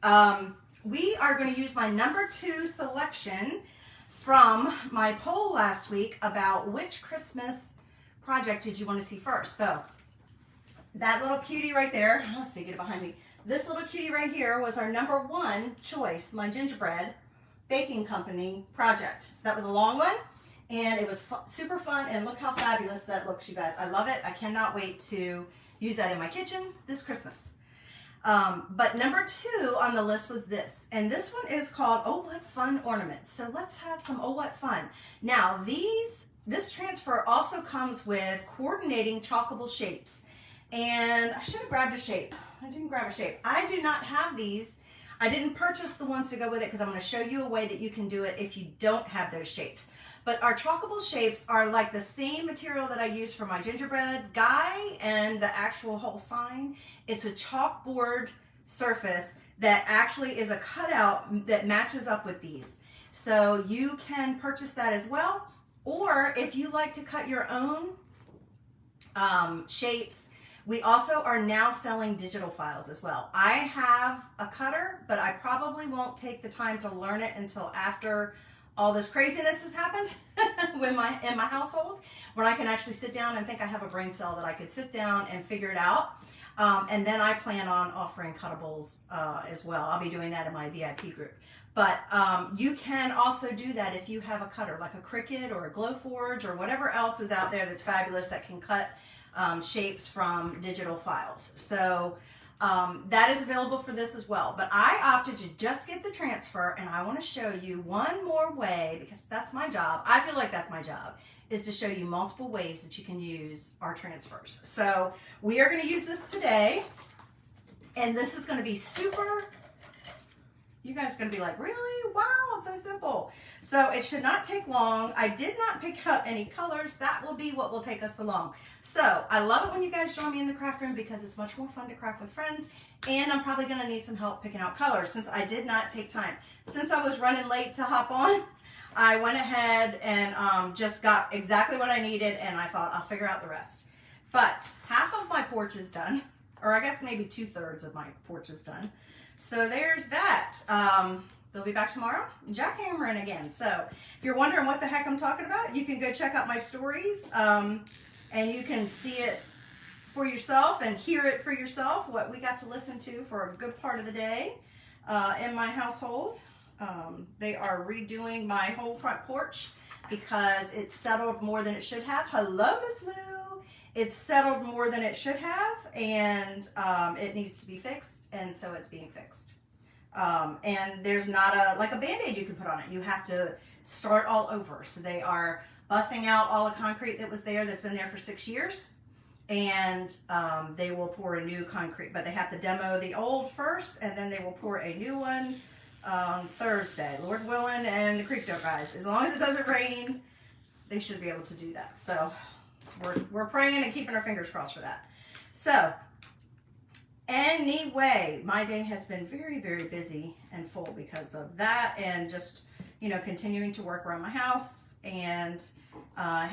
We are going to use my number 2 selection from my poll last week about which Christmas project did you want to see first. So that little cutie right there, let's see, get it behind me. This little cutie right here was our number 1 choice, my gingerbread baking company project. That was a long one, and it was super fun, and look how fabulous that looks, you guys. I love it. I cannot wait to use that in my kitchen this Christmas. But number 2 on the list was this, and this one is called Oh What Fun Ornaments. So let's have some Oh What Fun. Now this transfer also comes with coordinating chalkable shapes, and I should have grabbed a shape. I didn't grab a shape. I do not have these. I didn't purchase the ones to go with it because I'm going to show you a way that you can do it if you don't have those shapes. But our chalkable shapes are like the same material that I use for my gingerbread guy and the actual whole sign. It's a chalkboard surface that actually is a cutout that matches up with these. So you can purchase that as well. Or if you like to cut your own shapes, we also are now selling digital files as well. I have a cutter, but I probably won't take the time to learn it until after all this craziness has happened in my household, when I can actually sit down and think I have a brain cell that I could sit down and figure it out. And then I plan on offering cuttables as well. I'll be doing that in my VIP group. But you can also do that if you have a cutter, like a Cricut or a Glowforge or whatever else is out there that's fabulous that can cut shapes from digital files. So that is available for this as well. But I opted to just get the transfer, and I want to show you one more way, because that's my job. I feel like that's my job, is to show you multiple ways that you can use our transfers. So we are going to use this today, and this is going to be super. You guys are going to be like, really? Wow, it's so simple. So it should not take long. I did not pick out any colors. That will be what will take us along. So I love it when you guys join me in the craft room because it's much more fun to craft with friends. And I'm probably going to need some help picking out colors since I did not take time. Since I was running late to hop on, I went ahead and just got exactly what I needed, and I thought I'll figure out the rest. But half of my porch is done, or I guess maybe 2/3 of my porch is done. So there's that. They'll be back tomorrow, jackhammering again. So if you're wondering what the heck I'm talking about, you can go check out my stories, and you can see it for yourself and hear it for yourself, what we got to listen to for a good part of the day in my household. They are redoing my whole front porch because it's settled more than it should have. Hello, Miss Lou. It's settled more than it should have, and it needs to be fixed, and so it's being fixed. And there's not like a Band-Aid you can put on it. You have to start all over. So they are busting out all the concrete that was there that's been there for 6 years, and they will pour a new concrete, but they have to demo the old first, and then they will pour a new one on Thursday, Lord willing, and the creek don't rise. As long as it doesn't rain, they should be able to do that. So we're praying and keeping our fingers crossed for that. So anyway, my day has been very, very busy and full because of that, and just, you know, continuing to work around my house. And I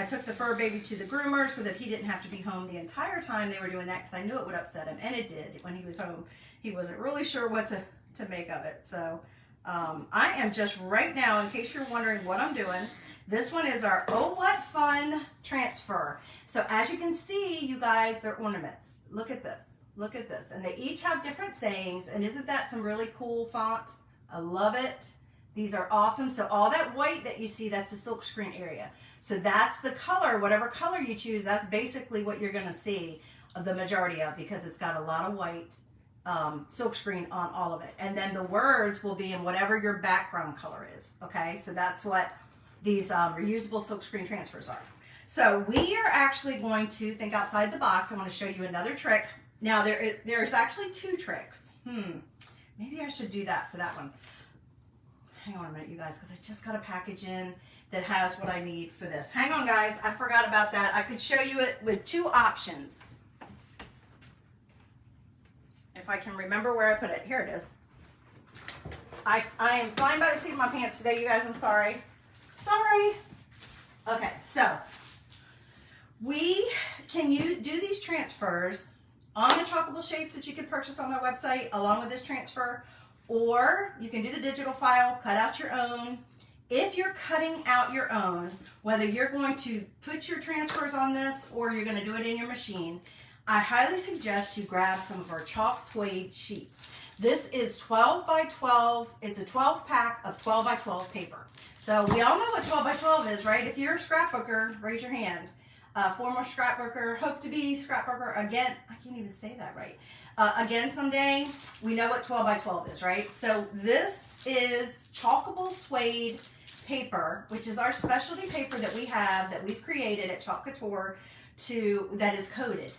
took the fur baby to the groomer so that he didn't have to be home the entire time they were doing that, because I knew it would upset him, and it did. When he was home, he wasn't really sure what to make of it. So I am just right now, in case you're wondering what I'm doing, this one is our Oh What Fun transfer. So as you can see, you guys, they're ornaments. Look at this. Look at this. And they each have different sayings. And isn't that some really cool font? I love it. These are awesome. So all that white that you see, that's the silk screen area. So that's the color, whatever color you choose, that's basically what you're going to see the majority of, because it's got a lot of white silk screen on all of it. And then the words will be in whatever your background color is. Okay, so that's what these reusable silk screen transfers are. So we are actually going to think outside the box. I want to show you another trick. Now there's actually 2 tricks. Maybe I should do that for that one. Hang on a minute, you guys, because I just got a package in that has what I need for this. Hang on, guys. I forgot about that. I could show you it with 2 options. If I can remember where I put it. Here it is. I am flying by the seat of my pants today, you guys. I'm sorry. Sorry. Okay, so we can do these transfers on the chalkable shapes that you can purchase on their website along with this transfer, or you can do the digital file, cut out your own. If you're cutting out your own, whether you're going to put your transfers on this or you're going to do it in your machine, I highly suggest you grab some of our chalk suede sheets. This is 12 by 12. It's a 12 pack of 12 by 12 paper. So we all know what 12 by 12 is, right? If you're a scrapbooker, raise your hand. Former scrapbooker, hope to be scrapbooker again. I can't even say that right. Again someday. We know what 12 by 12 is, right? So this is chalkable suede paper, which is our specialty paper that we have, that we've created at Chalk Couture, that is coated.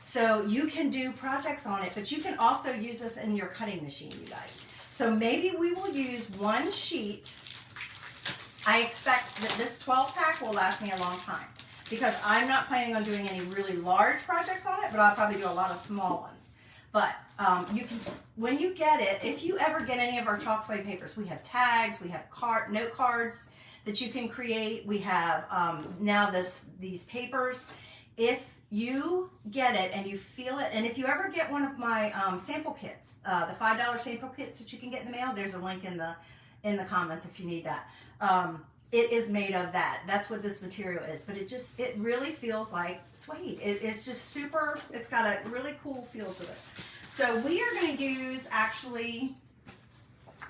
So you can do projects on it, but you can also use this in your cutting machine, you guys. So maybe we will use one sheet. I expect that this 12 pack will last me a long time, because I'm not planning on doing any really large projects on it, but I'll probably do a lot of small ones. But you can, when you get it, if you ever get any of our chalk suede papers, we have tags, we have note cards that you can create. We have now these papers. If you get it and you feel it, and if you ever get one of my sample kits, the $5 sample kits that you can get in the mail, there's a link in the comments if you need that. It is made of that. That's what this material is. But it really feels like suede. It's just super, it's got a really cool feel to it. So we are going to use actually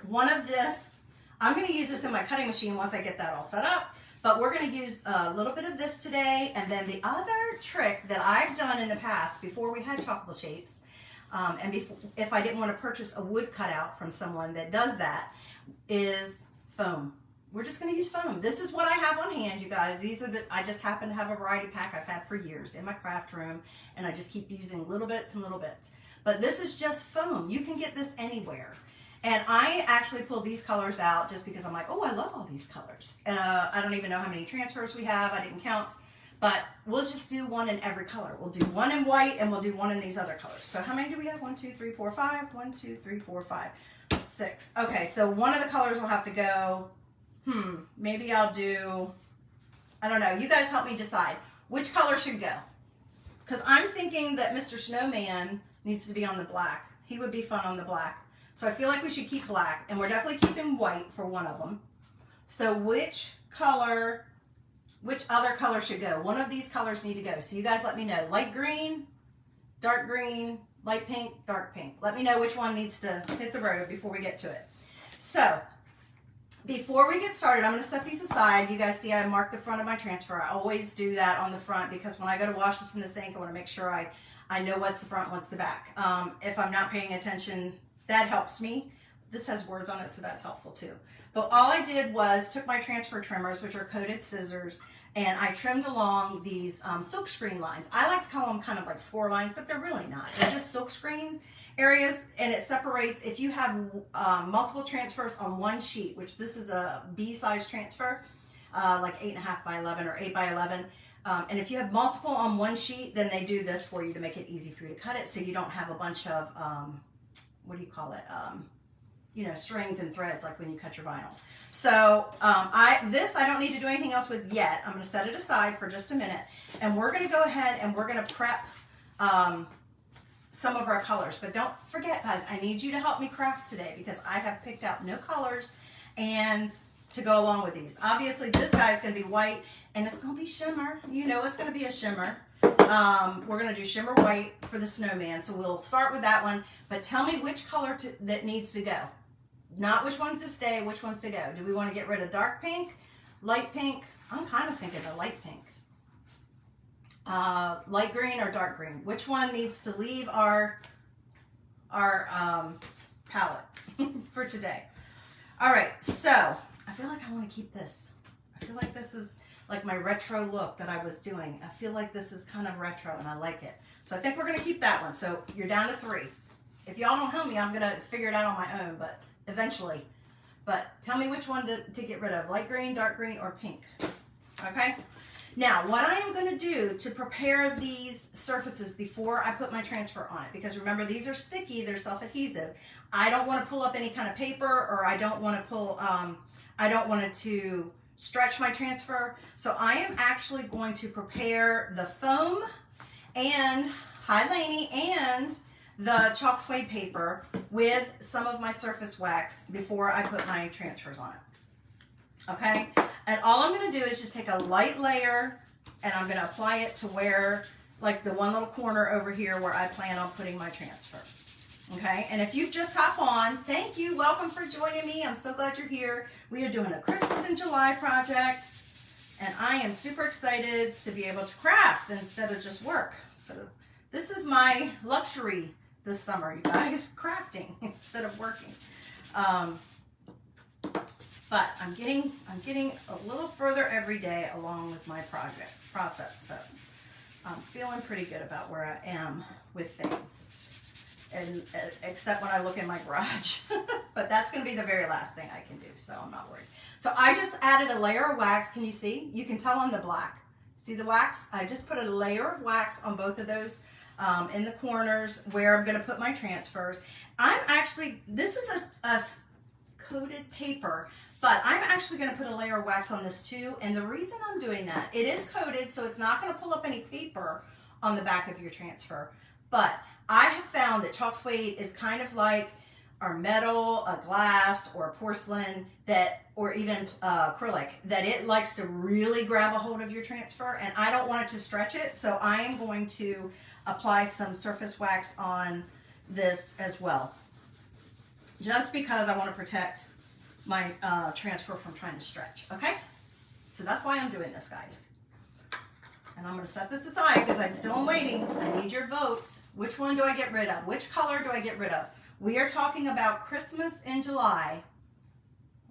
one of this. I'm going to use this in my cutting machine once I get that all set up. But we're going to use a little bit of this today. And then the other trick that I've done in the past, before we had chalkable shapes, and if I didn't want to purchase a wood cutout from someone that does that, is foam. We're just going to use foam. This is what I have on hand, you guys. These are I just happen to have a variety pack I've had for years in my craft room, and I just keep using little bits and little bits. But this is just foam. You can get this anywhere. And I actually pulled these colors out just because I'm like, oh, I love all these colors. I don't even know how many transfers we have. I didn't count. But we'll just do one in every color. We'll do one in white, and we'll do one in these other colors. So how many do we have? 1, 2, 3, 4, 5. 1, 2, 3, 4, 5, 6. Okay, so one of the colors will have to go. Maybe I'll do, I don't know. You guys help me decide which color should go. Because I'm thinking that Mr. Snowman needs to be on the black. He would be fun on the black. So I feel like we should keep black, and we're definitely keeping white for one of them. So which other color should go? One of these colors need to go. So you guys let me know. Light green, dark green, light pink, dark pink. Let me know which one needs to hit the road before we get to it. So before we get started, I'm going to set these aside. You guys see I marked the front of my transfer. I always do that on the front because when I go to wash this in the sink, I want to make sure I know what's the front, what's the back. If I'm not paying attention, that helps me. This has words on it, so that's helpful too. But all I did was took my transfer trimmers, which are coated scissors, and I trimmed along these silk screen lines. I like to call them kind of like score lines, but they're really not. They're just silk screen areas, and it separates. If you have multiple transfers on one sheet, which this is a B-size transfer, like 8.5 by 11 or 8 by 11, and if you have multiple on one sheet, then they do this for you to make it easy for you to cut it, so you don't have a bunch of what do you call it? You know, strings and threads like when you cut your vinyl. So I don't need to do anything else with yet. I'm going to set it aside for just a minute, and we're going to go ahead and we're going to prep some of our colors. But don't forget, guys, I need you to help me craft today because I have picked out no colors and to go along with these. Obviously, this guy is going to be white, and it's going to be shimmer. You know it's going to be a shimmer. We're going to do shimmer white for the snowman, so we'll start with that one. But tell me which color that needs to go. Not which ones to stay, which ones to go. Do we want to get rid of dark pink, light pink? I'm kind of thinking the light pink. Light green or dark green? Which one needs to leave our palette for today? All right, so I feel like I want to keep this. I feel like this is like my retro look that I was doing. I feel like this is kind of retro and I like it. So I think we're going to keep that one. So you're down to 3. If y'all don't help me, I'm going to figure it out on my own, but eventually. But tell me which one to get rid of, light green, dark green, or pink. Okay? Now, what I am going to do to prepare these surfaces before I put my transfer on it, because remember, these are sticky, they're self-adhesive. I don't want to pull up any kind of paper, or I don't want to pull, I don't want it to stretch my transfer. So I am actually going to prepare the foam, and hi Lainey, and the chalk suede paper with some of my surface wax before I put my transfers on it. Okay, and all I'm going to do is just take a light layer and I'm going to apply it to where, like the one little corner over here where I plan on putting my transfer. Okay, and if you've just hopped on, thank you, welcome for joining me. I'm so glad you're here. We are doing a Christmas in July project, and I am super excited to be able to craft instead of just work. So this is my luxury this summer, you guys, crafting instead of working. But I'm getting a little further every day along with my process. So I'm feeling pretty good about where I am with things. And except when I look in my garage. But that's going to be the very last thing I can do, so I'm not worried. So I just added a layer of wax. Can you see? You can tell on the black. See the wax? I just put a layer of wax on both of those in the corners where I'm going to put my transfers. This is a coated paper, but I'm actually going to put a layer of wax on this too. And the reason I'm doing that, it is coated, so it's not going to pull up any paper on the back of your transfer. But I have found that chalk suede is kind of like our metal, a glass, or a porcelain or even acrylic, that it likes to really grab a hold of your transfer, and I don't want it to stretch it, so I am going to apply some surface wax on this as well, just because I want to protect my transfer from trying to stretch, okay? So that's why I'm doing this, guys. And I'm going to set this aside because I still am waiting. I need your votes. Which one do I get rid of? Which color do I get rid of? We are talking about Christmas in July.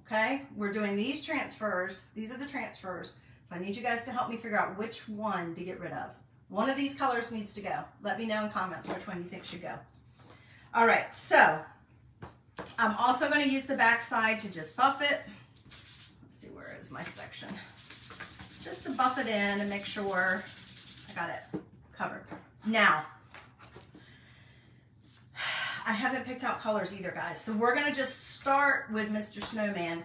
Okay? We're doing these transfers. These are the transfers. So I need you guys to help me figure out which one to get rid of. One of these colors needs to go. Let me know in comments which one you think should go. All right. So I'm also going to use the back side to just buff it. Let's see, where is my section? Just to buff it in and make sure I got it covered. Now, I haven't picked out colors either, guys. So we're going to just start with Mr. Snowman.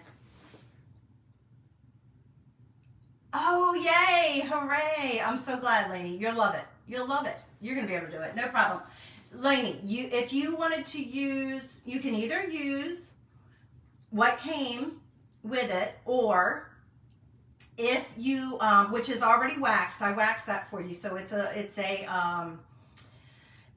Oh, yay. Hooray. I'm so glad, Lainey. You'll love it. You'll love it. You're going to be able to do it. No problem. Lainey, if you wanted to use, you can either use what came with it, or if you, which is already waxed, I waxed that for you. So it's a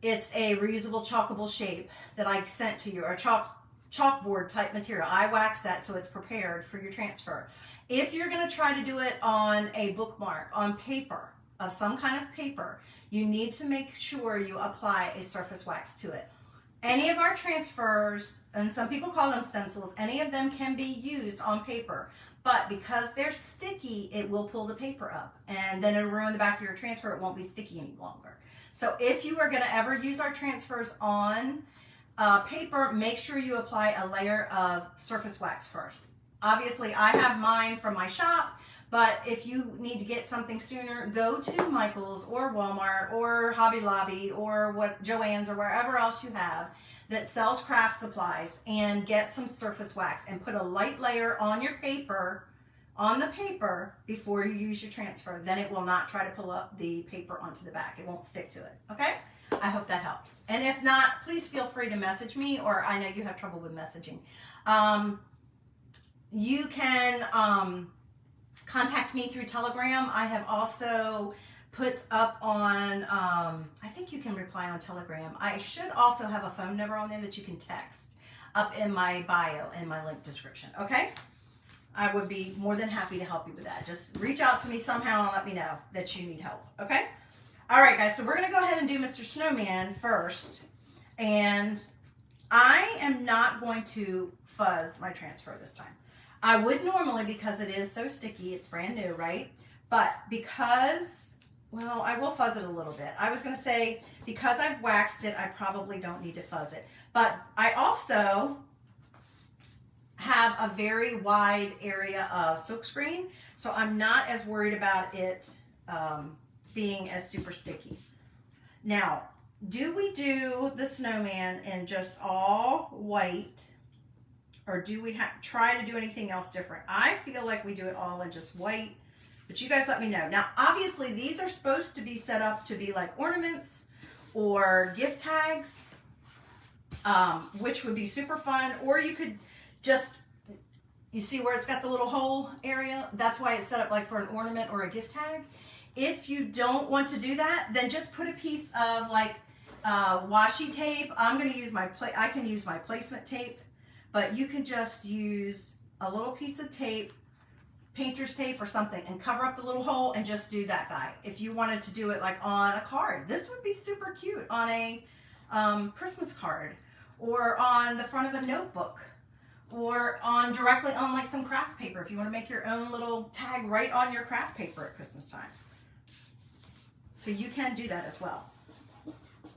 reusable chalkable shape that I sent to you, or chalkboard type material. I waxed that so it's prepared for your transfer. If you're going to try to do it on a bookmark, on paper, of some kind of paper, you need to make sure you apply a surface wax to it. Any of our transfers, and some people call them stencils, any of them can be used on paper. But because they're sticky, it will pull the paper up, and then it'll ruin the back of your transfer. It won't be sticky any longer. So if you are going to ever use our transfers on paper, make sure you apply a layer of surface wax first. Obviously, I have mine from my shop, but if you need to get something sooner, go to Michael's or Walmart or Hobby Lobby or Joann's or wherever else you have that sells craft supplies, and get some surface wax and put a light layer on your paper, on the paper, before you use your transfer. Then it will not try to pull up the paper onto the back. It won't stick to it, okay? I hope that helps. And if not, please feel free to message me, or I know you have trouble with messaging. You can contact me through Telegram. I have also put up on, I think you can reply on Telegram. I should also have a phone number on there that you can text up in my bio, in my link description, okay? I would be more than happy to help you with that. Just reach out to me somehow and let me know that you need help, okay? All right, guys, so we're gonna go ahead and do Mr. Snowman first. And I am not going to fuzz my transfer this time. I would normally, because it is so sticky, it's brand new, right? But because, well, I will fuzz it a little bit. I was going to say, because I've waxed it, I probably don't need to fuzz it. But I also have a very wide area of silkscreen, so I'm not as worried about it being as super sticky. Now, do we do the snowman in just all white, or do we try to do anything else different? I feel like we do it all in just white, but you guys let me know. Now, obviously, these are supposed to be set up to be like ornaments or gift tags, which would be super fun. Or you could just, you see where it's got the little hole area? That's why it's set up like for an ornament or a gift tag. If you don't want to do that, then just put a piece of like washi tape. I'm going to use I can use my placement tape, but you can just use a little piece of tape, painter's tape or something, and cover up the little hole and just do that guy. If you wanted to do it like on a card, this would be super cute on a Christmas card, or on the front of a notebook, or on directly on like some craft paper if you want to make your own little tag right on your craft paper at Christmas time. So you can do that as well.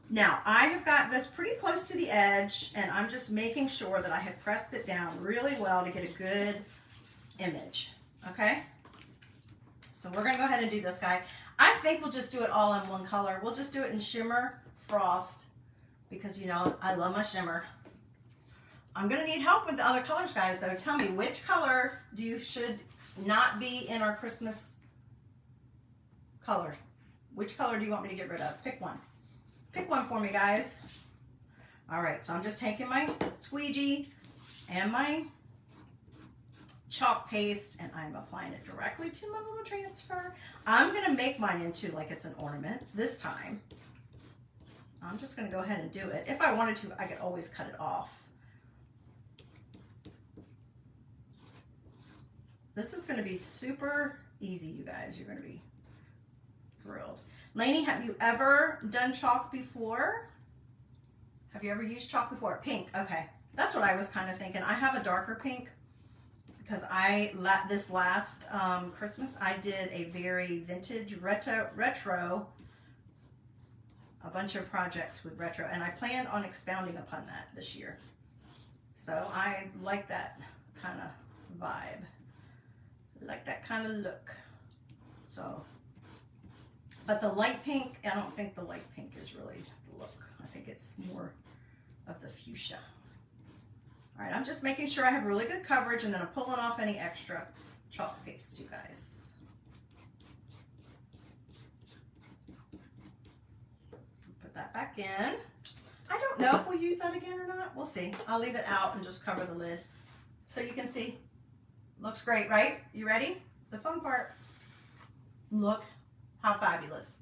Now I have got this pretty close to the edge, and I'm just making sure that I have pressed it down really well to get a good image. Okay, so we're gonna go ahead and do this guy. I think we'll just do it all in one color. We'll just do it in shimmer frost, because you know I love my shimmer. I'm gonna need help with the other colors, guys, though. Tell me, which color should not be in our Christmas color? Which color do you want me to get rid of? Pick one. Pick one for me, guys. All right, so I'm just taking my squeegee and my chalk paste, and I'm applying it directly to my little transfer. I'm gonna make mine into like it's an ornament this time. I'm just gonna go ahead and do it. If I wanted to, I could always cut it off. This is gonna be super easy, you guys. You're gonna be thrilled. Lainey, have you ever done chalk before? Have you ever used chalk before? Pink, okay. That's what I was kind of thinking. I have a darker pink, because this last Christmas, I did a very vintage retro, a bunch of projects with retro, and I plan on expounding upon that this year. So I like that kind of vibe, like that kind of look. So, but the light pink, I don't think the light pink is really the look. I think it's more of the fuchsia. All right, I'm just making sure I have really good coverage, and then I'm pulling off any extra chalk paste, you guys. Put that back in. I don't know if we'll use that again or not. We'll see. I'll leave it out and just cover the lid so you can see. Looks great, right? You ready? The fun part. Look how fabulous.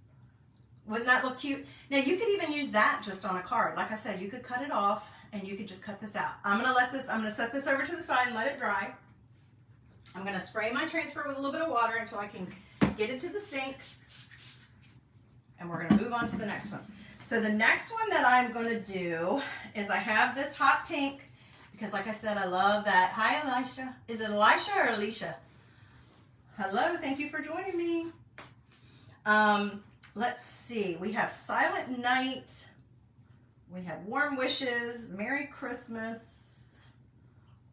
Wouldn't that look cute? Now you could even use that just on a card. Like I said, you could cut it off, and you could just cut this out. I'm gonna set this over to the side and let it dry. I'm gonna spray my transfer with a little bit of water until I can get it to the sink. And we're gonna move on to the next one. So the next one that I'm gonna do is I have this hot pink, because like I said, I love that. Hi, Elisha. Is it Elisha or Alicia? Hello, thank you for joining me. Let's see, we have Silent Night. We have Warm Wishes, Merry Christmas,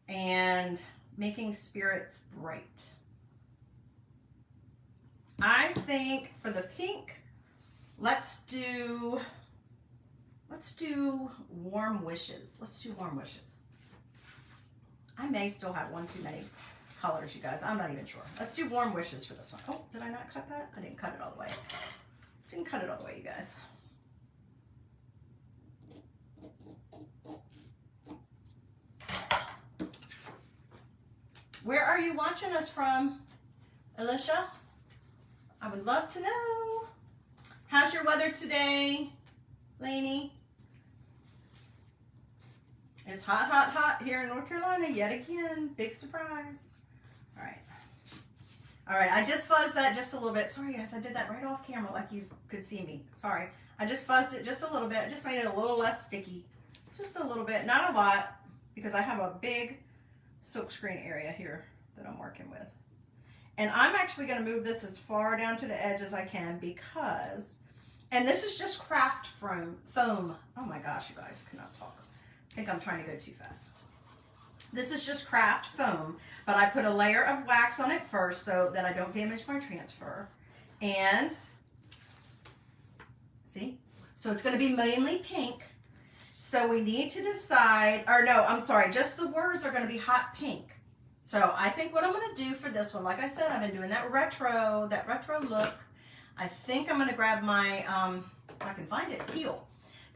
and Making Spirits Bright. I think for the pink, let's do Warm Wishes. Let's do Warm Wishes. I may still have one too many colors, you guys. I'm not even sure. Let's do Warm Wishes for this one. Oh, did I not cut that? I didn't cut it all the way. Didn't cut it all the way, you guys. Where are you watching us from, Alicia? I would love to know. How's your weather today, Lainey? It's hot, hot, hot here in North Carolina yet again. Big surprise. All right. All right, I just fuzzed that just a little bit. Sorry, guys, I did that right off camera like you could see me. Sorry. I just fuzzed it just a little bit. Just made it a little less sticky. Just a little bit, not a lot, because I have a big silk screen area here that I'm working with. And I'm actually going to move this as far down to the edge as I can, because, and this is just craft foam. Oh my gosh, you guys, I cannot talk. I think I'm trying to go too fast. This is just craft foam, but I put a layer of wax on it first so that I don't damage my transfer. And see, so it's going to be mainly pink. So we need to decide, or no, I'm sorry, just the words are going to be hot pink. So I think what I'm going to do for this one, like I said, I've been doing that retro look. I think I'm going to grab my, if I can find it, teal.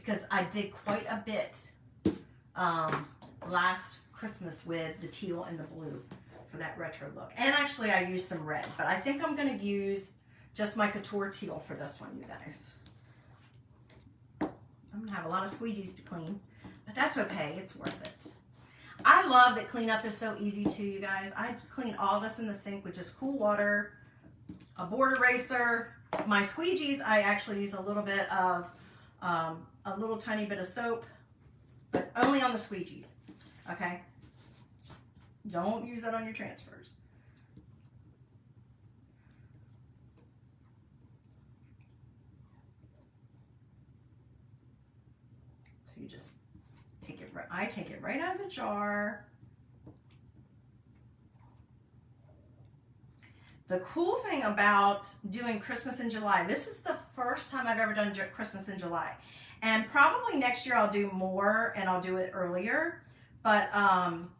because I did quite a bit last Christmas with the teal and the blue for that retro look. And actually I used some red, but I think I'm going to use just my Couture teal for this one, you guys. I'm going to have a lot of squeegees to clean, but that's okay. It's worth it. I love that cleanup is so easy too, you guys. I clean all this in the sink with just cool water, a board eraser. My squeegees, I actually use a little bit of, a little tiny bit of soap, but only on the squeegees, okay? Don't use that on your transfers. So you just take it right, I take it right out of the jar. The cool thing about doing Christmas in July, this is the first time I've ever done Christmas in July. And probably next year I'll do more and I'll do it earlier. But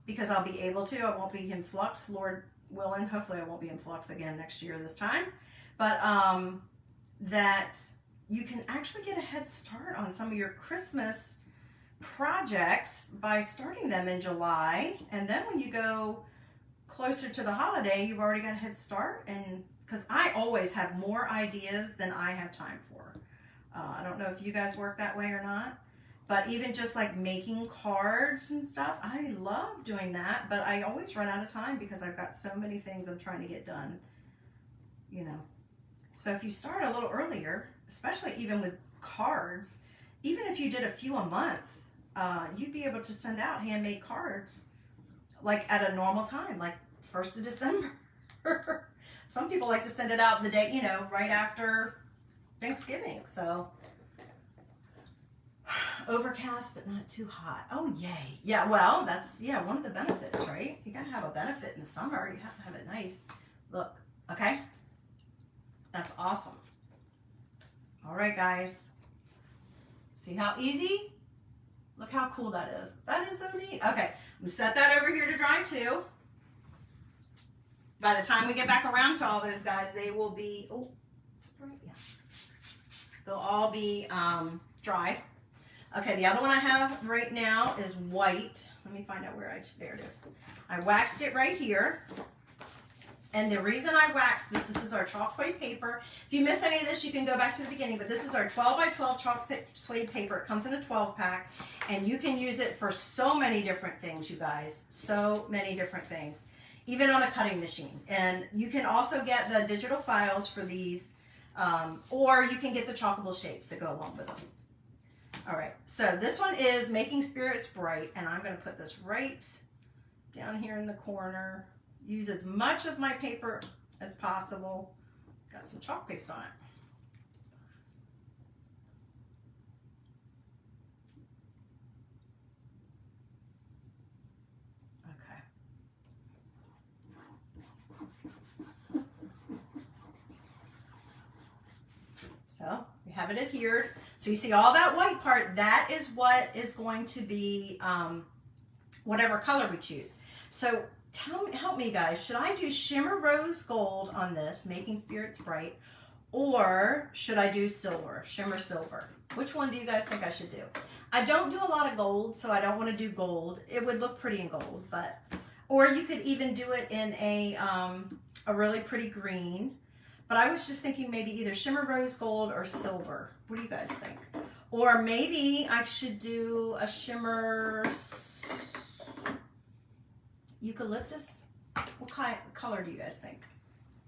because I'll be able to, I won't be in flux, Lord willing. Hopefully I won't be in flux again next year this time. But that you can actually get a head start on some of your Christmas projects by starting them in July. And then when you go closer to the holiday, you've already got a head start. And because I always have more ideas than I have time for. I don't know if you guys work that way or not, but even just like making cards and stuff, I love doing that, but I always run out of time because I've got so many things I'm trying to get done, you know. So if you start a little earlier, especially even with cards, even if you did a few a month, you'd be able to send out handmade cards like at a normal time, like 1st of December. Some people like to send it out the day, you know, right after Thanksgiving. So overcast but not too hot. Oh yay. Yeah, well, that's, yeah, one of the benefits, right? You gotta have a benefit in the summer. You have to have it nice. Look, okay? That's awesome. All right, guys. See how easy? Look how cool that is. That is so neat. Okay, I'm gonna set that over here to dry too. By the time we get back around to all those guys, they will be, oh, right? Yeah. They'll all be dried. Okay, the other one I have right now is white. Let me find out where there it is. I waxed it right here. And the reason I waxed this is our chalk suede paper. If you miss any of this, you can go back to the beginning, but this is our 12 by 12 chalk suede paper. It comes in a 12 pack, and you can use it for so many different things, you guys. So many different things, even on a cutting machine. And you can also get the digital files for these, or you can get the chalkable shapes that go along with them. All right, so this one is Making Spirits Bright, and I'm going to put this right down here in the corner. Use as much of my paper as possible. Got some chalk paste on it. Okay. So we have it adhered. So you see all that white part, that is what is going to be whatever color we choose. So help me guys, should I do shimmer rose gold on this, Making Spirits Bright, or should I do silver, shimmer silver? Which one do you guys think I should do? I don't do a lot of gold, so I don't want to do gold. It would look pretty in gold, but, or you could even do it in a really pretty green. But I was just thinking maybe either shimmer rose gold or silver. What do you guys think? Or maybe I should do a shimmer eucalyptus. What color do you guys think?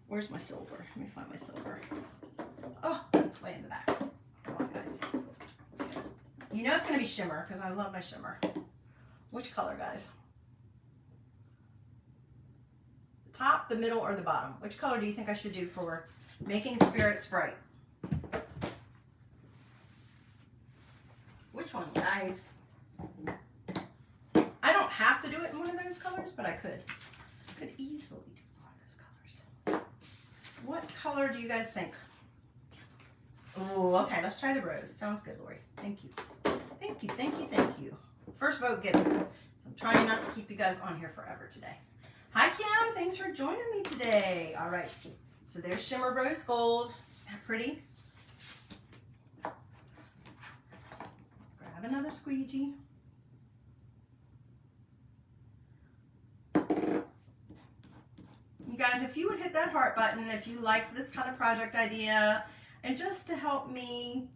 Where's my silver? Let me find my silver. Oh, it's way in the back. Come on, guys. You know it's going to be shimmer because I love my shimmer. Which color, guys? The top, the middle, or the bottom? Which color do you think I should do for Making Spirits Bright? Which one, guys? I don't have to do it in one of those colors, but I could. I could easily do one of those colors. What color do you guys think? Oh, okay, let's try the rose. Sounds good, Lori. Thank you. Thank you, thank you, thank you. First vote gets it. I'm trying not to keep you guys on here forever today. Hi, Kim. Thanks for joining me today. All right. So there's shimmer rose gold. Isn't that pretty? Grab another squeegee. You guys, if you would hit that heart button if you like this kind of project idea and just to help me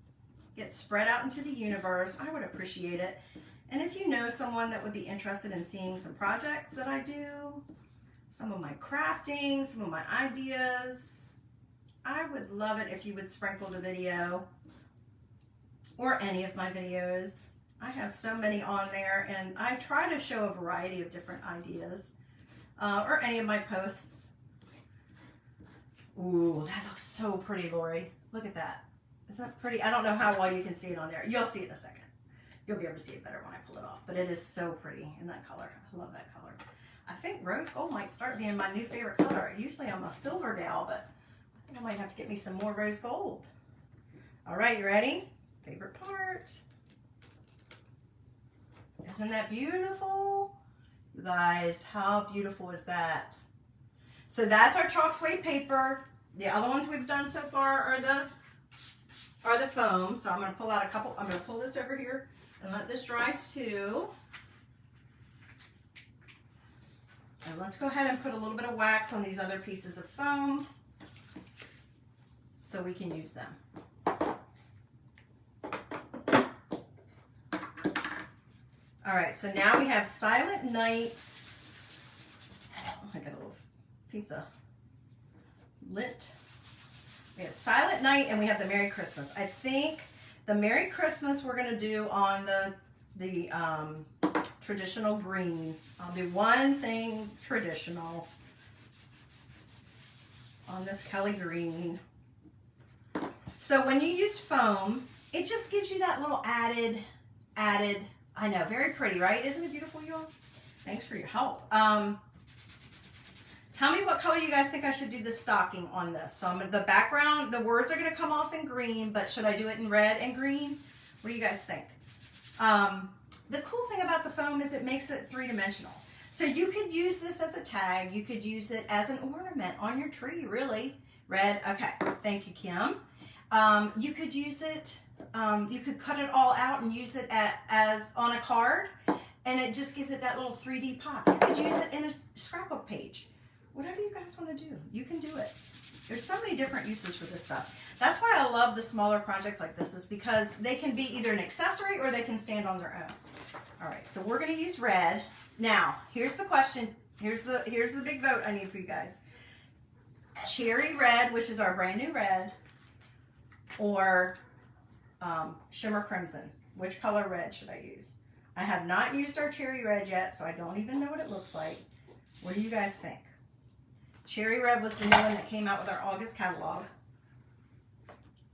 get spread out into the universe, I would appreciate it. And if you know someone that would be interested in seeing some projects that I do, some of my crafting, some of my ideas, I would love it if you would sprinkle the video or any of my videos. I have so many on there, and I try to show a variety of different ideas, or any of my posts. Ooh, that looks so pretty, Lori. Look at that. Is that pretty? I don't know how well you can see it on there. You'll see it in a second. You'll be able to see it better when I pull it off, but it is so pretty in that color. I love that color. I think rose gold might start being my new favorite color. Usually I'm a silver gal, but I think I might have to get me some more rose gold. All right, you ready? Favorite part. Isn't that beautiful? You guys, how beautiful is that? So that's our chalk suede paper. The other ones we've done so far are the foam. So I'm going to pull out a couple. I'm going to pull this over here and let this dry too. And let's go ahead and put a little bit of wax on these other pieces of foam so we can use them. All right, so now we have Silent Night. Oh, I got a little piece of lint. We have Silent Night and we have the Merry Christmas. I think the Merry Christmas we're gonna do on the traditional green. I'll do one thing traditional on this Kelly green. So when you use foam, it just gives you that little added, I know, very pretty, right? Isn't it beautiful, you all? Thanks for your help. Tell me what color you guys think I should do the stocking on this. So the background, the words are going to come off in green, but should I do it in red and green? What do you guys think? The cool thing about the foam is it makes it three-dimensional. So you could use this as a tag. You could use it as an ornament on your tree, really. Red, okay. Thank you, Kim. You could use it, you could cut it all out and use it as on a card, and it just gives it that little 3D pop. You could use it in a scrapbook page. Whatever you guys want to do, you can do it. There's so many different uses for this stuff. That's why I love the smaller projects like this, is because they can be either an accessory or they can stand on their own. All right, so we're going to use red. Now, here's the question. Here's the big vote I need for you guys. Cherry red, which is our brand new red, or shimmer crimson. Which color red should I use? I have not used our cherry red yet, so I don't even know what it looks like. What do you guys think? Cherry red was the new one that came out with our August catalog.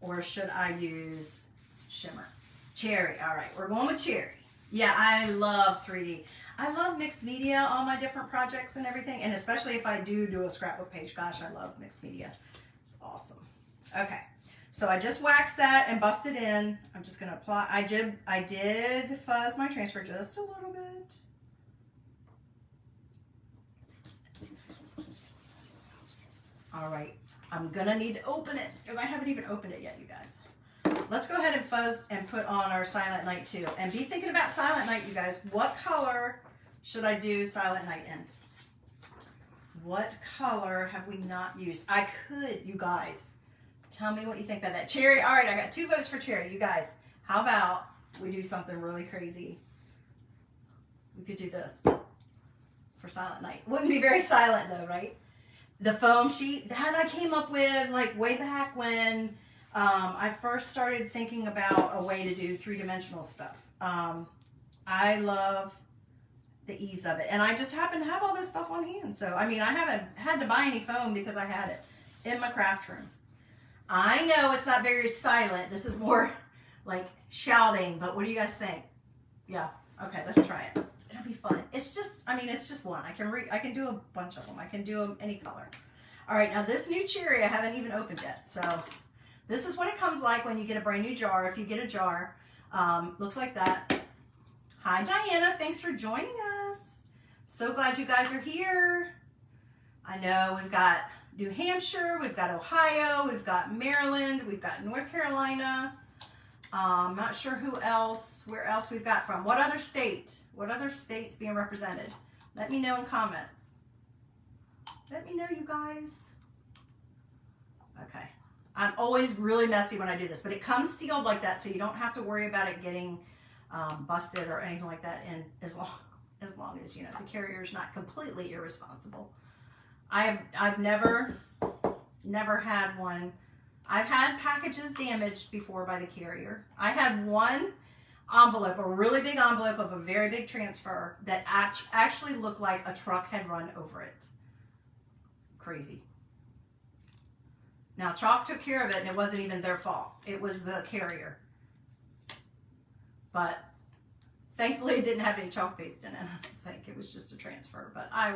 Or should I use shimmer? Cherry. All right, we're going with cherry. Yeah, I love 3D. I love mixed media on my different projects and everything, and especially if I do a scrapbook page. Gosh, I love mixed media. It's awesome. Okay, so I just waxed that and buffed it in. I'm just going to apply. I did fuzz my transfer just a little bit. All right, I'm gonna need to open it because I haven't even opened it yet, you guys. Let's go ahead and fuzz and put on our Silent Night too. And be thinking about Silent Night, you guys. What color should I do Silent Night in? What color have we not used? I could, you guys. Tell me what you think about that. Cherry, all right, I got 2 votes for cherry. You guys, how about we do something really crazy? We could do this for Silent Night. Wouldn't be very silent though, right? The foam sheet that I came up with like way back when I first started thinking about a way to do 3-dimensional stuff. I love the ease of it, and I just happen to have all this stuff on hand. So I mean, I haven't had to buy any foam because I had it in my craft room. I know it's not very silent. This is more like shouting, but what do you guys think? Yeah, okay, let's try it. It'll be fun. It's just, I mean, it's just one. I can do a bunch of them. I can do them any color. All right, now this new cherry I haven't even opened yet. So this is what it comes like when you get a brand new jar. If you get a jar, looks like that. Hi, Diana. Thanks for joining us. So glad you guys are here. I know we've got New Hampshire, we've got Ohio, we've got Maryland, we've got North Carolina. Not sure where else we've got from. What other states being represented? Let me know in comments. Let me know, you guys. Okay. I'm always really messy when I do this, but it comes sealed like that, so you don't have to worry about it getting busted or anything like that. And as long as, you know, the carrier's not completely irresponsible. I've never had one. I've had packages damaged before by the carrier. I had one envelope, a really big envelope of a very big transfer that actually looked like a truck had run over it. Crazy. Now, Chalk took care of it, and it wasn't even their fault. It was the carrier. But thankfully, it didn't have any chalk paste in it. I think it was just a transfer. But I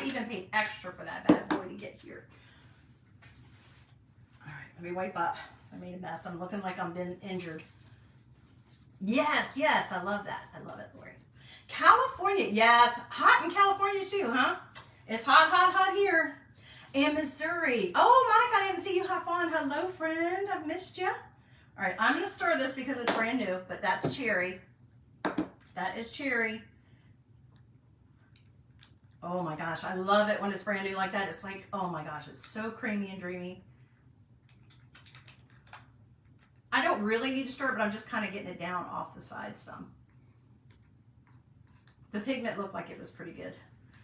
even paid extra for that bad boy to get here. All right, let me wipe up. I made a mess. I'm looking like I'm been injured. Yes, I love that. I love it, Lori. California, yes, hot in California too, huh? It's hot here. And Missouri. Oh, Monica, I didn't see you hop on. Hello, friend. I've missed you. All right, I'm going to stir this because it's brand new, but that's cherry. That is cherry. Oh my gosh, I love it when it's brand new like that. It's like, oh my gosh, it's so creamy and dreamy. I don't really need to stir it, but I'm just kind of getting it down off the sides some. The pigment looked like it was pretty good.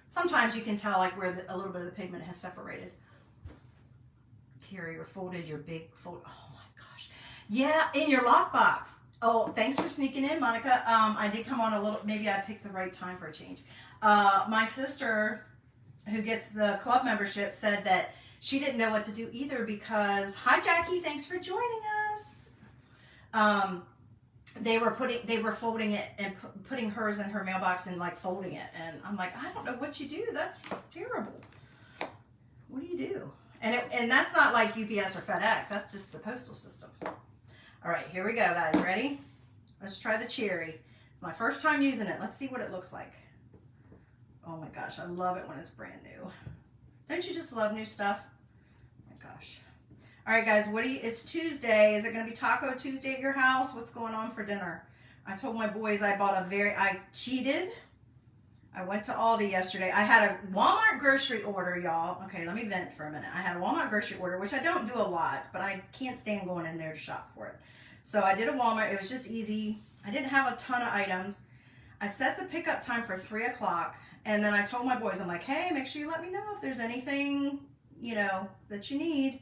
Sometimes you can tell like where a little bit of the pigment has separated. Carrier folded your big fold. Oh my gosh. Yeah, in your lockbox. Oh, thanks for sneaking in, Monica. I did come on a little, maybe I picked the right time for a change. My sister, who gets the club membership, said that she didn't know what to do either because, hi Jackie, thanks for joining us. They were folding it and putting hers in her mailbox and like folding it. And I'm like, I don't know what you do. That's terrible. What do you do? And that's not like UPS or FedEx. That's just the postal system. All right, here we go, guys. Ready? Let's try the cherry. It's my first time using it. Let's see what it looks like. Oh my gosh, I love it when it's brand new. Don't you just love new stuff? Oh my gosh. All right, guys, it's Tuesday. Is it going to be Taco Tuesday at your house? What's going on for dinner? I told my boys I cheated. I went to Aldi yesterday. I had a Walmart grocery order, y'all. Okay, let me vent for a minute. I had a Walmart grocery order, which I don't do a lot, but I can't stand going in there to shop for it. So I did a Walmart. It was just easy. I didn't have a ton of items. I set the pickup time for 3 o'clock, and then I told my boys, I'm like, hey, make sure you let me know if there's anything, you know, that you need.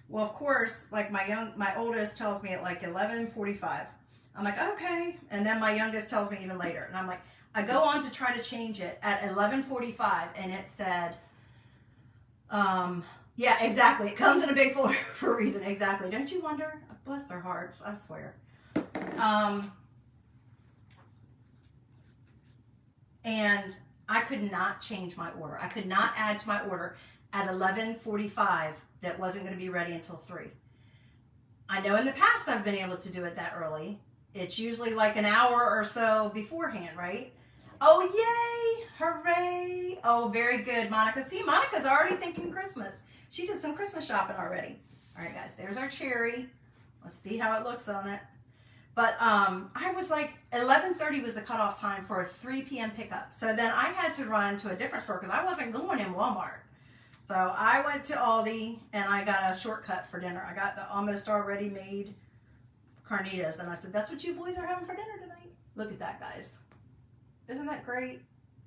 Well, of course, like my oldest tells me at like 11:45. I'm like, okay. And then my youngest tells me even later. And I'm like, I go on to try to change it at 11:45, and it said, yeah, exactly. It comes in a big folder for a reason. Exactly. Don't you wonder? Bless their hearts, I swear. And I could not change my order. I could not add to my order at 11:45 that wasn't going to be ready until 3. I know in the past I've been able to do it that early. It's usually like an hour or so beforehand, right? Oh, yay! Hooray! Oh, very good, Monica. See, Monica's already thinking Christmas. She did some Christmas shopping already. All right, guys, there's our cherry. Let's see how it looks on it. But I was like, 11:30 was the cutoff time for a 3 p.m. pickup. So then I had to run to a different store because I wasn't going in Walmart. So I went to Aldi and I got a shortcut for dinner. I got the almost already made carnitas. And I said, that's what you boys are having for dinner tonight. Look at that, guys. Isn't that great?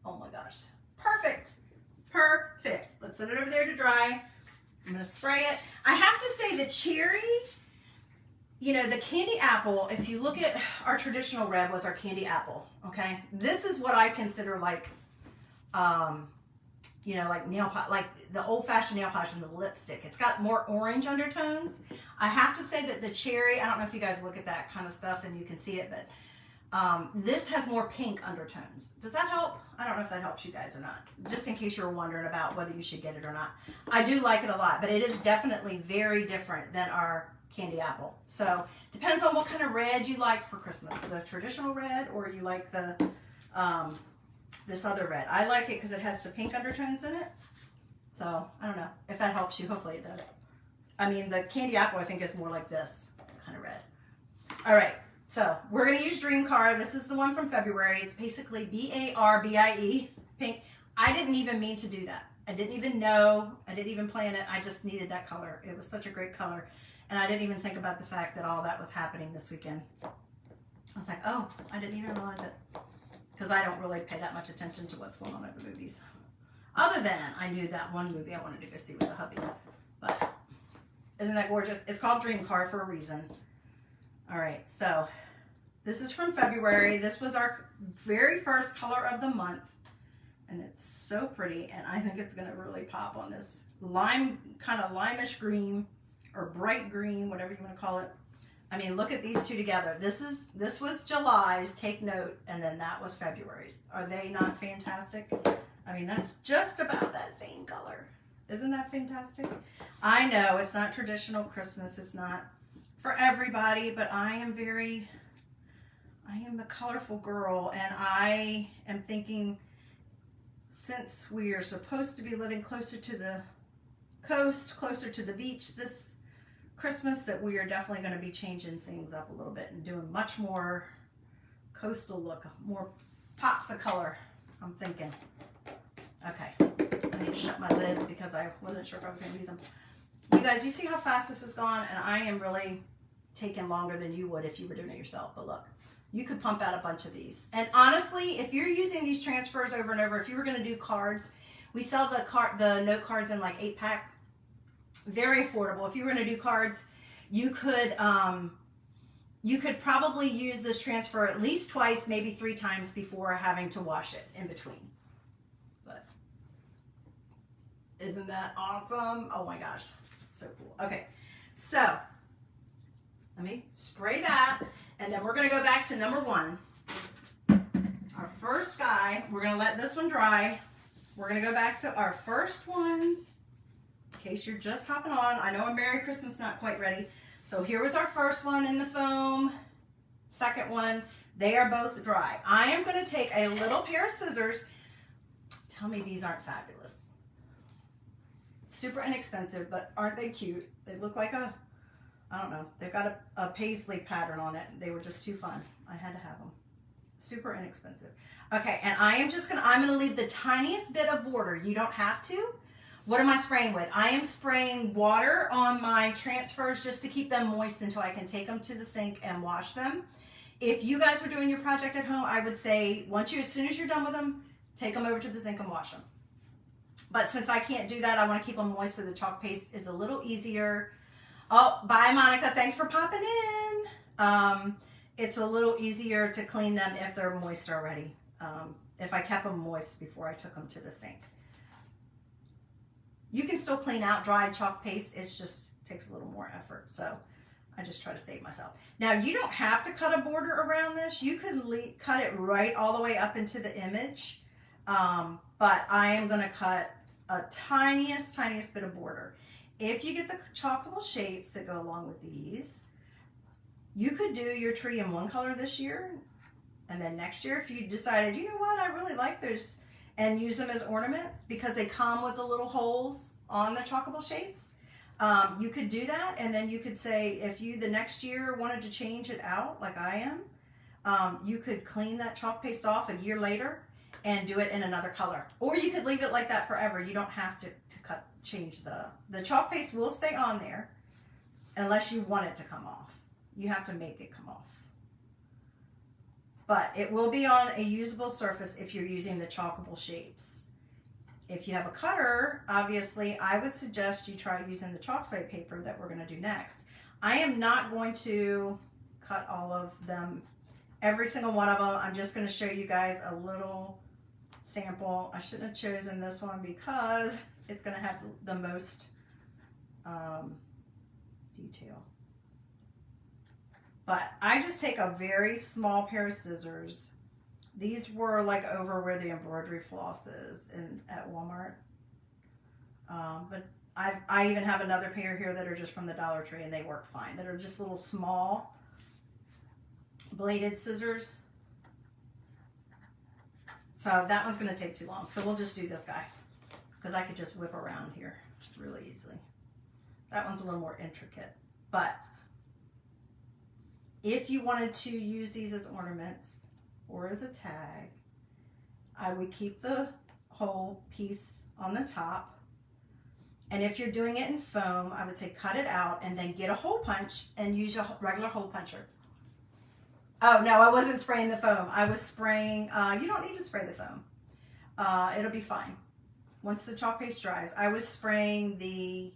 Oh my gosh. Perfect. Perfect. Let's set it over there to dry. I'm going to spray it. I have to say the cherry, you know, the candy apple, if you look at our traditional red was our candy apple, okay? This is what I consider like, you know, like nail polish, like the old-fashioned nail polish and the lipstick. It's got more orange undertones. I have to say that the cherry, I don't know if you guys look at that kind of stuff and you can see it, but this has more pink undertones. Does that help? I don't know if that helps you guys or not. Just in case you're wondering about whether you should get it or not. I do like it a lot, but it is definitely very different than our candy apple. So depends on what kind of red you like for Christmas. The traditional red or you like the this other red. I like it because it has the pink undertones in it. So I don't know if that helps you. Hopefully it does. I mean, the candy apple I think is more like this kind of red. All right. So we're going to use Dream Car. This is the one from February. It's basically BARBIE pink. I didn't even mean to do that. I didn't even know. I didn't even plan it. I just needed that color. It was such a great color. And I didn't even think about the fact that all that was happening this weekend. I was like, oh, I didn't even realize it. Because I don't really pay that much attention to what's going on at the movies. Other than I knew that one movie I wanted to go see with the hubby. But isn't that gorgeous? It's called Dream Car for a reason. All right, so this is from February. This was our very first color of the month. And it's so pretty. And I think it's going to really pop on this lime, kind of limeish green or bright green, whatever you want to call it. I mean, look at these two together. This was July's, take note, and then that was February's. Are they not fantastic? I mean, that's just about that same color. Isn't that fantastic? I know it's not traditional Christmas. It's not for everybody, but I am a colorful girl, and I am thinking, since we are supposed to be living closer to the coast, closer to the beach this Christmas, that we are definitely going to be changing things up a little bit and doing much more coastal look, more pops of color, I'm thinking. Okay, I need to shut my lids because I wasn't sure if I was going to use them. You guys, you see how fast this has gone? And I am really taking longer than you would if you were doing it yourself. But look, you could pump out a bunch of these. And honestly, if you're using these transfers over and over, if you were going to do cards, we sell the note cards in like 8-pack. Very affordable. If you were going to do cards, you could probably use this transfer at least twice, maybe 3 times before having to wash it in between. But isn't that awesome? Oh my gosh, so cool. Okay, so let me spray that, and then we're going to go back to number 1. Our first guy, we're going to let this one dry. We're going to go back to our first ones. In case you're just hopping on, I know a Merry Christmas not quite ready. So here was our first one in the foam, second one. They are both dry. I am going to take a little pair of scissors. Tell me these aren't fabulous. Super inexpensive, but aren't they cute? They look like I don't know, they've got a paisley pattern on it. They were just too fun. I had to have them. Super inexpensive. Okay, and I'm going to leave the tiniest bit of border. You don't have to. What am I spraying with? I am spraying water on my transfers just to keep them moist until I can take them to the sink and wash them. If you guys were doing your project at home, I would say as soon as you're done with them, take them over to the sink and wash them. But since I can't do that, I want to keep them moist so the chalk paste is a little easier. Oh, bye Monica, thanks for popping in. It's a little easier to clean them if they're moist already. If I kept them moist before I took them to the sink. You can still clean out dried chalk paste. It just takes a little more effort. So I just try to save myself. Now you don't have to cut a border around this. You could cut it right all the way up into the image. But I am going to cut a tiniest bit of border. If you get the chalkable shapes that go along with these, you could do your tree in one color this year. And then next year, if you decided, you know what, I really like those, and use them as ornaments because they come with the little holes on the chalkable shapes. You could do that, and then you could say, if you the next year wanted to change it out like I am, you could clean that chalk paste off a year later and do it in another color. Or you could leave it like that forever. You don't have to change the chalk paste will stay on there unless you want it to come off. You have to make it come off. But it will be on a usable surface if you're using the chalkable shapes. If you have a cutter, obviously, I would suggest you try using the chalk spray paper that we're going to do next. I am not going to cut all of them, every single one of them. I'm just going to show you guys a little sample. I shouldn't have chosen this one because it's going to have the most detail. But I just take a very small pair of scissors. These were like over where the embroidery floss is at Walmart. But I even have another pair here that are just from the Dollar Tree and they work fine. That are just little small bladed scissors. So that one's going to take too long. So we'll just do this guy because I could just whip around here really easily. That one's a little more intricate, but If you wanted to use these as ornaments or as a tag, I would keep the whole piece on the top. And if you're doing it in foam, I would say cut it out and then get a hole punch and use a regular hole puncher. Oh, no, I wasn't spraying the foam. I was spraying, you don't need to spray the foam. It'll be fine. Once the chalk paste dries, I was spraying the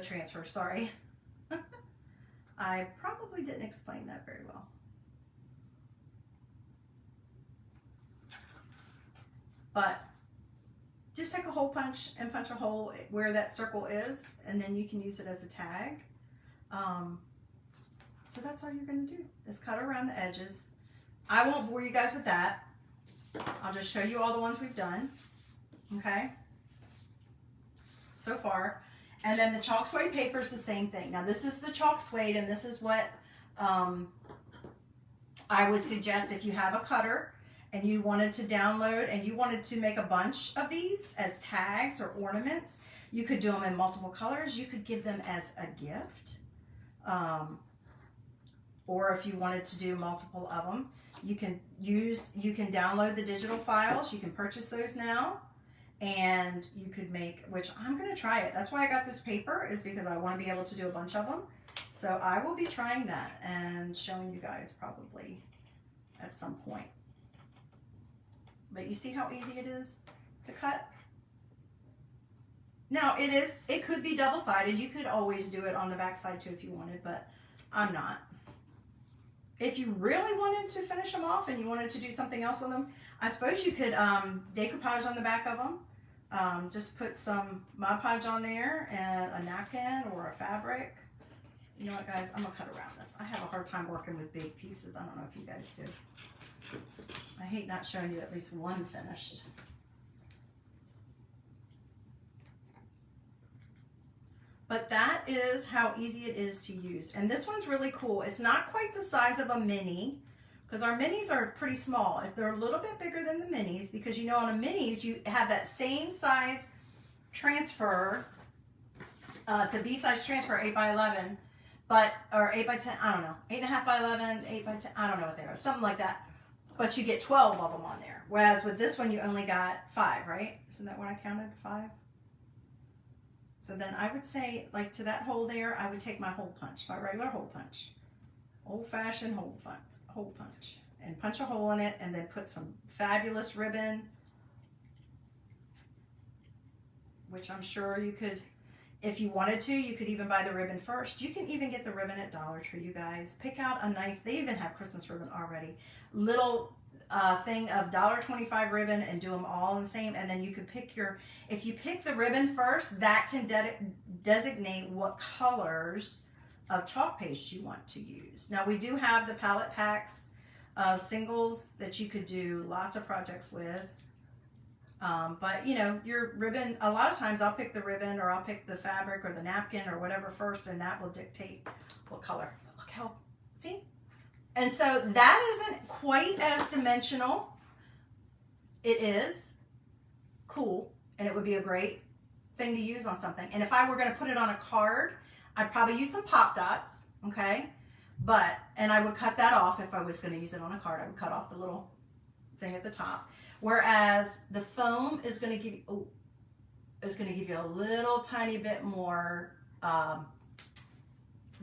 transfer, sorry. I probably didn't explain that very well. But just take a hole punch and punch a hole where that circle is, and then you can use it as a tag. So that's all you're going to do is cut around the edges. I won't bore you guys with that. I'll just show you all the ones we've done. Okay. So far. And then the chalk suede paper is the same thing. Now this is the chalk suede, and this is what I would suggest if you have a cutter and you wanted to download and you wanted to make a bunch of these as tags or ornaments. You could do them in multiple colors. You could give them as a gift. Or if you wanted to do multiple of them, you can download the digital files. You can purchase those now, and you could make, which I'm going to try it. That's why I got this paper, is because I want to be able to do a bunch of them. So I will be trying that and showing you guys probably at some point. But you see how easy it is to cut? Now it could be double-sided. You could always do it on the back side too if you wanted, but I'm not. If you really wanted to finish them off and you wanted to do something else with them, I suppose you could decoupage on the back of them. Just put some Mod Podge on there and a napkin or a fabric. You know what, guys? I'm going to cut around this. I have a hard time working with big pieces. I don't know if you guys do. I hate not showing you at least one finished. But that is how easy it is to use. And this one's really cool. It's not quite the size of a mini, because our minis are pretty small. They're a little bit bigger than the minis, because you know on a minis you have that same size transfer to B-size transfer, 8 by 11, or 8 by 10, I don't know, 8.5 by 11, 8 by 10, I don't know what they are, something like that. But you get 12 of them on there. Whereas with this one you only got 5, right? Isn't that what I counted? 5? So then I would say, like, to that hole there, I would take my hole punch, my regular hole punch, old-fashioned hole punch, and punch a hole in it, and then put some fabulous ribbon, which I'm sure you could, if you wanted to, you could even buy the ribbon first. You can even get the ribbon at Dollar Tree, you guys. Pick out a nice, they even have Christmas ribbon already, little thing of $1.25 ribbon and do them all the same. And then you could pick your, if you pick the ribbon first, that can designate what colors of chalk paste you want to use. Now we do have the palette packs of singles that you could do lots of projects with. But you know, your ribbon, a lot of times I'll pick the ribbon or I'll pick the fabric or the napkin or whatever first, and that will dictate what color. But look how, see? And so that isn't quite as dimensional. It is cool, and it would be a great thing to use on something. And if I were going to put it on a card, I'd probably use some pop dots, okay? And I would cut that off if I was going to use it on a card. I would cut off the little thing at the top. Whereas the foam is going to give you, a little tiny bit more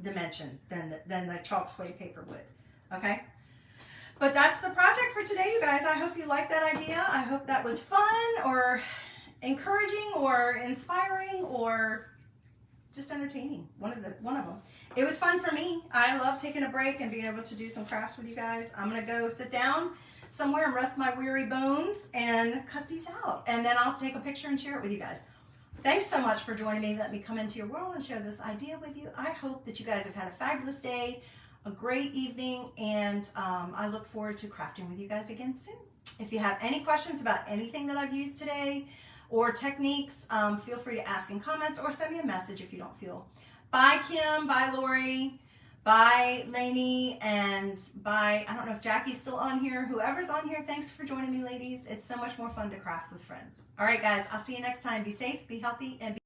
dimension than the chalk suede paper would. Okay, but that's the project for today, you guys. I hope you liked that idea. I hope that was fun or encouraging or inspiring or just entertaining. One of them. It was fun for me. I love taking a break and being able to do some crafts with you guys. I'm gonna go sit down somewhere and rest my weary bones and cut these out, and then I'll take a picture and share it with you guys. Thanks so much for joining me. Let me come into your world and share this idea with you. I hope that you guys have had a fabulous day, a great evening, and I look forward to crafting with you guys again soon. If you have any questions about anything that I've used today or techniques, feel free to ask in comments or send me a message if you don't feel. Bye, Kim. Bye, Lori. Bye, Lainey. And bye, I don't know if Jackie's still on here. Whoever's on here, thanks for joining me, ladies. It's so much more fun to craft with friends. All right, guys, I'll see you next time. Be safe, be healthy, and be